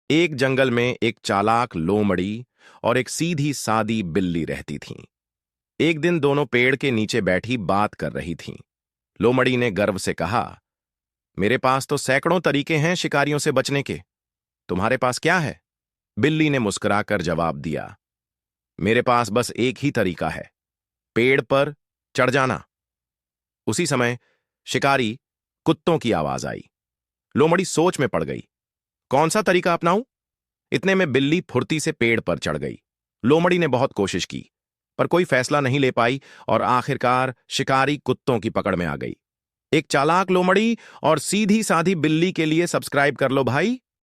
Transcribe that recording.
एक जंगल में एक चालाक लोमड़ी और एक सीधी सादी बिल्ली रहती थीं। एक दिन दोनों पेड़ के नीचे बैठी बात कर रही थीं। लोमड़ी ने गर्व से कहा, मेरे पास तो सैकड़ों तरीके हैं शिकारियों से बचने के। तुम्हारे पास क्या है? बिल्ली ने मुस्कुराकर जवाब दिया, मेरे पास बस एक ही तरीका है, पेड़ पर चढ़ जाना। उसी समय शिकारी कुत्तों की आवाज आई। लोमड़ी सोच में पड़ गई, कौन सा तरीका अपनाऊं? इतने में बिल्ली फुर्ती से पेड़ पर चढ़ गई। लोमड़ी ने बहुत कोशिश की, पर कोई फैसला नहीं ले पाई और आखिरकार शिकारी कुत्तों की पकड़ में आ गई। एक चालाक लोमड़ी और सीधी साधी बिल्ली के लिए सब्सक्राइब कर लो भाई।